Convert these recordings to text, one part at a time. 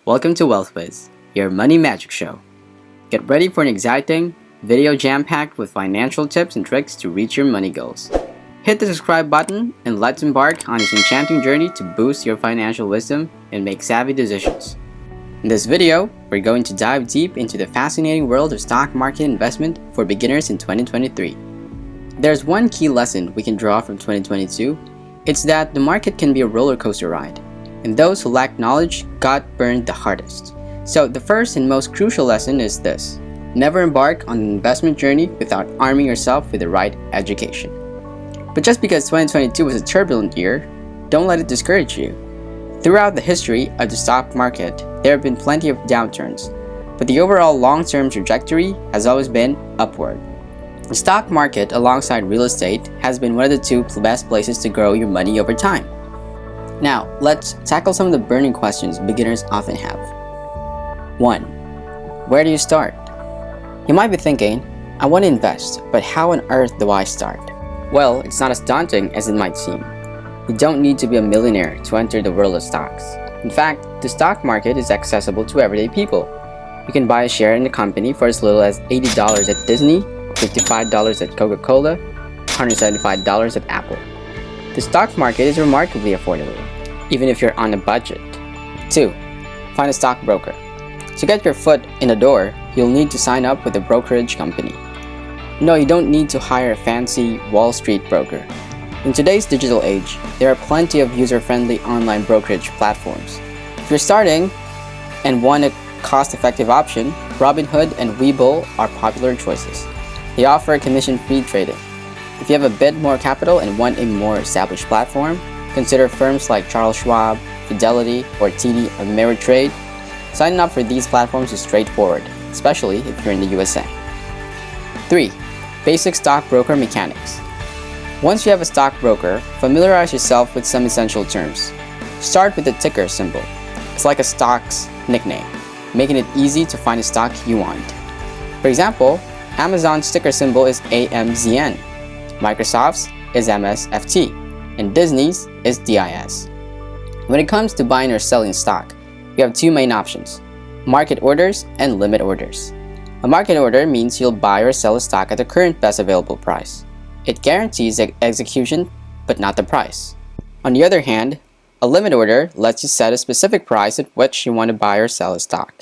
Welcome to Wealth Wiz, your money magic show. Get ready for an exciting video jam-packed with financial tips and tricks to reach your money goals. Hit the subscribe button and let's embark on this enchanting journey to boost your financial wisdom and make savvy decisions. In this video, we're going to dive deep into the fascinating world of stock market investment for beginners in 2023. There's one key lesson we can draw from 2022. It's that the market can be a roller coaster ride, and those who lack knowledge got burned the hardest. So the first and most crucial lesson is this: never embark on an investment journey without arming yourself with the right education. But just because 2022 was a turbulent year, don't let it discourage you. Throughout the history of the stock market, there have been plenty of downturns, but the overall long-term trajectory has always been upward. The stock market, alongside real estate, has been one of the two best places to grow your money over time. Now, let's tackle some of the burning questions beginners often have. 1. Where do you start? You might be thinking, I want to invest, but how on earth do I start? Well, it's not as daunting as it might seem. You don't need to be a millionaire to enter the world of stocks. In fact, the stock market is accessible to everyday people. You can buy a share in the company for as little as $80 at Disney, $55 at Coca-Cola, $175 at Apple. The stock market is remarkably affordable, even if you're on a budget. 2. Find a stockbroker. To get your foot in the door, you'll need to sign up with a brokerage company. No, you don't need to hire a fancy Wall Street broker. In today's digital age, there are plenty of user-friendly online brokerage platforms. If you're starting and want a cost-effective option, Robinhood and Webull are popular choices. They offer commission-free trading. If you have a bit more capital and want a more established platform, consider firms like Charles Schwab, Fidelity, or TD Ameritrade. Signing up for these platforms is straightforward, especially if you're in the USA. 3. Basic stockbroker mechanics. Once you have a stockbroker, familiarize yourself with some essential terms. Start with the ticker symbol. It's like a stock's nickname, making it easy to find a stock you want. For example, Amazon's ticker symbol is AMZN, Microsoft's is MSFT, and Disney's is DIS. When it comes to buying or selling stock, we have two main options: market orders and limit orders. A market order means you'll buy or sell a stock at the current best available price. It guarantees execution, but not the price. On the other hand, a limit order lets you set a specific price at which you want to buy or sell a stock.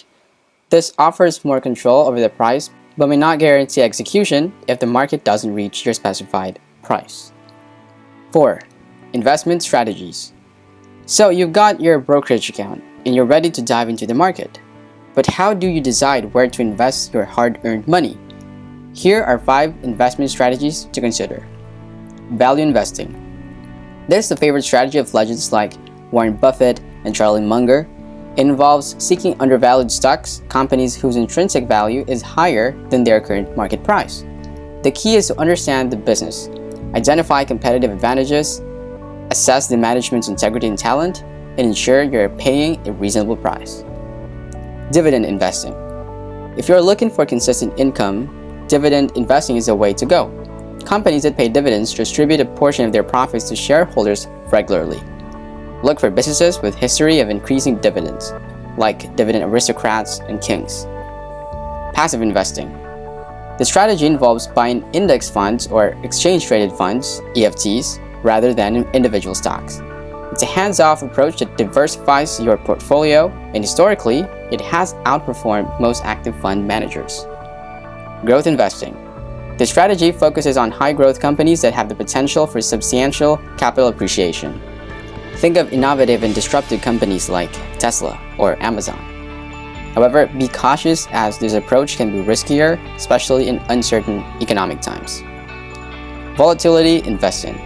This offers more control over the price, but may not guarantee execution if the market doesn't reach your specified price. 4. Investment strategies. So you've got your brokerage account and you're ready to dive into the market. But how do you decide where to invest your hard-earned money? Here are 5 investment strategies to consider. Value investing. This is the favorite strategy of legends like Warren Buffett and Charlie Munger. It involves seeking undervalued stocks, companies whose intrinsic value is higher than their current market price. The key is to understand the business, identify competitive advantages, assess the management's integrity and talent, and ensure you're paying a reasonable price. Dividend investing. If you're looking for consistent income, dividend investing is the way to go. Companies that pay dividends distribute a portion of their profits to shareholders regularly. Look for businesses with history of increasing dividends, like dividend aristocrats and kings. Passive investing. The strategy involves buying index funds or exchange-traded funds, EFTs, rather than individual stocks. It's a hands-off approach that diversifies your portfolio, and historically, it has outperformed most active fund managers. Growth investing. The strategy focuses on high-growth companies that have the potential for substantial capital appreciation. Think of innovative and disruptive companies like Tesla or Amazon. However, be cautious as this approach can be riskier, especially in uncertain economic times. Volatility investing.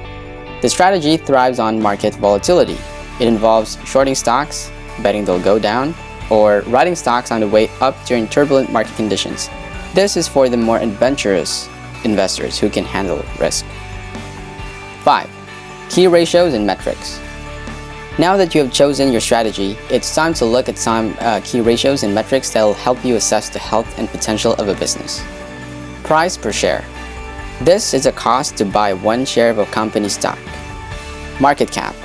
The strategy thrives on market volatility. It involves shorting stocks, betting they'll go down, or riding stocks on the way up during turbulent market conditions. This is for the more adventurous investors who can handle risk. 5. Key ratios and metrics. Now that you have chosen your strategy, it's time to look at some key ratios and metrics that will help you assess the health and potential of a business. Price per share. This is a cost to buy one share of a company stock. Market cap.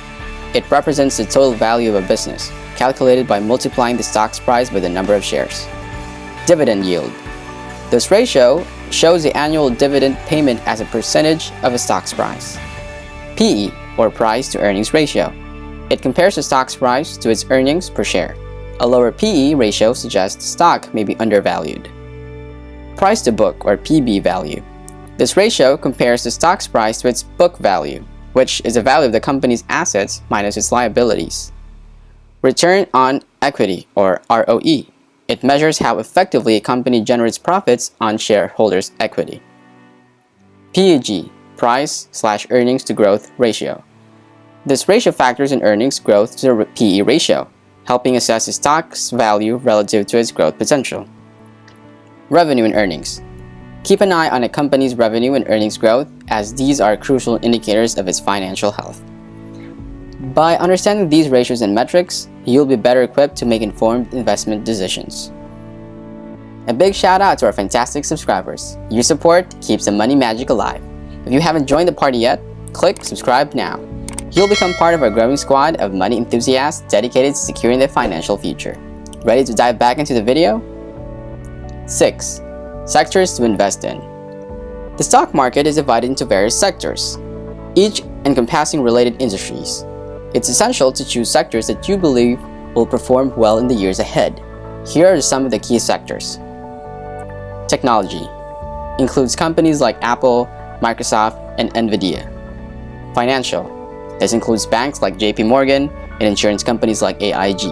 It represents the total value of a business. calculated by multiplying the stock's price by the number of shares. Dividend yield. This ratio shows the annual dividend payment as a percentage of a stock's price. PE, or price to earnings ratio. It compares the stock's price to its earnings per share. A lower PE ratio suggests the stock may be undervalued. Price to book, or PB value. This ratio compares the stock's price to its book value, which is the value of the company's assets minus its liabilities. Return on equity, or ROE. It measures how effectively a company generates profits on shareholders' equity. PEG, price/earnings to growth ratio. This ratio factors in earnings growth to the PE ratio, helping assess the stock's value relative to its growth potential. Revenue and earnings. Keep an eye on a company's revenue and earnings growth, as these are crucial indicators of its financial health. By understanding these ratios and metrics, you'll be better equipped to make informed investment decisions. A big shout out to our fantastic subscribers. Your support keeps the money magic alive. If you haven't joined the party yet, click subscribe now. You'll become part of our growing squad of money enthusiasts dedicated to securing their financial future. Ready to dive back into the video? 6. Sectors to invest in. The stock market is divided into various sectors, each encompassing related industries. It's essential to choose sectors that you believe will perform well in the years ahead. Here are some of the key sectors. Technology includes companies like Apple, Microsoft, and Nvidia. Financial. This includes banks like JP Morgan and insurance companies like AIG.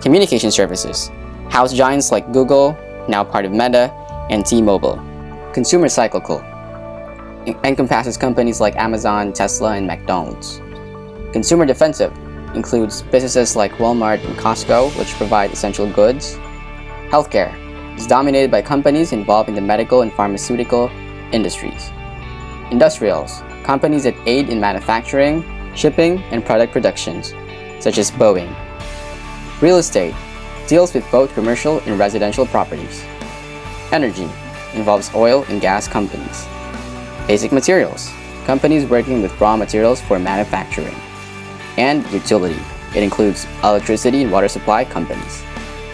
Communication services. House giants like Google, now part of Meta, and T-Mobile. Consumer cyclical. Encompasses companies like Amazon, Tesla, and McDonald's. Consumer defensive includes businesses like Walmart and Costco, which provide essential goods. Healthcare is dominated by companies involved in the medical and pharmaceutical industries. Industrials, companies that aid in manufacturing, shipping, and product productions, such as Boeing. Real estate deals with both commercial and residential properties. Energy involves oil and gas companies. Basic materials, companies working with raw materials for manufacturing. And utility, it includes electricity and water supply companies.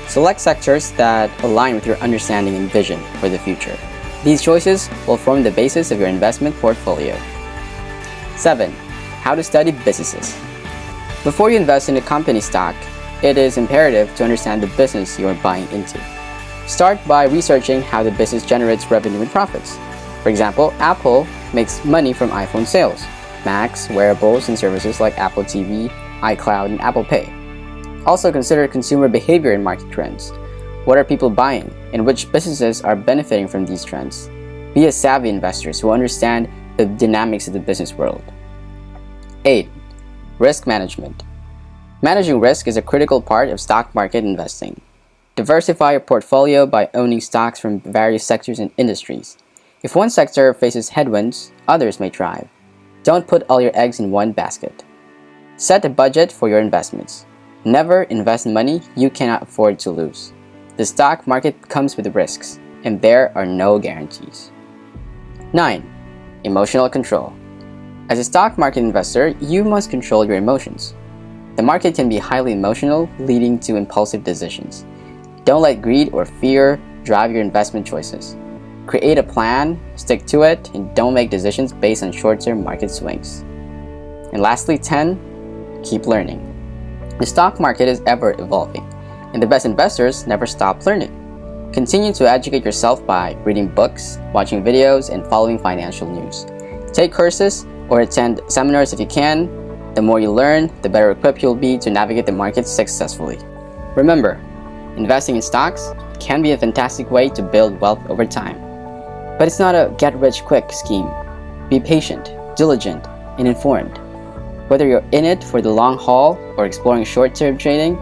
Select sectors that align with your understanding and vision for the future. These choices will form the basis of your investment portfolio. 7. How to study businesses. Before you invest in a company stock, it is imperative to understand the business you are buying into. Start by researching how the business generates revenue and profits. For example, Apple makes money from iPhone sales, Macs, wearables, and services like Apple TV, iCloud, and Apple Pay. Also consider consumer behavior and market trends. What are people buying, and which businesses are benefiting from these trends? Be a savvy investor who understand the dynamics of the business world. 8. Risk management. Managing risk is a critical part of stock market investing. Diversify your portfolio by owning stocks from various sectors and industries. If one sector faces headwinds, others may thrive. Don't put all your eggs in one basket. Set a budget for your investments. Never invest money you cannot afford to lose. The stock market comes with risks, and there are no guarantees. 9. Emotional control. As a stock market investor, you must control your emotions. The market can be highly emotional, leading to impulsive decisions. Don't let greed or fear drive your investment choices. Create a plan, stick to it, and don't make decisions based on short-term market swings. And lastly, 10. Keep learning. The stock market is ever evolving, and the best investors never stop learning. Continue to educate yourself by reading books, watching videos, and following financial news. Take courses or attend seminars if you can. The more you learn, the better equipped you'll be to navigate the markets successfully. Remember, investing in stocks can be a fantastic way to build wealth over time. But it's not a get-rich-quick scheme. Be patient, diligent, and informed. Whether you're in it for the long haul or exploring short-term trading,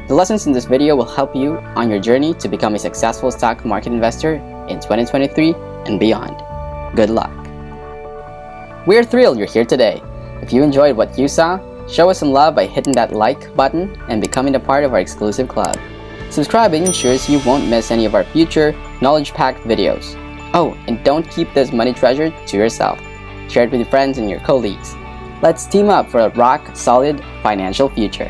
the lessons in this video will help you on your journey to become a successful stock market investor in 2023 and beyond. Good luck! We're thrilled you're here today. If you enjoyed what you saw, show us some love by hitting that like button and becoming a part of our exclusive club. Subscribing ensures you won't miss any of our future knowledge-packed videos. Oh, and don't keep this money treasure to yourself. Share it with your friends and your colleagues. Let's team up for a rock-solid financial future.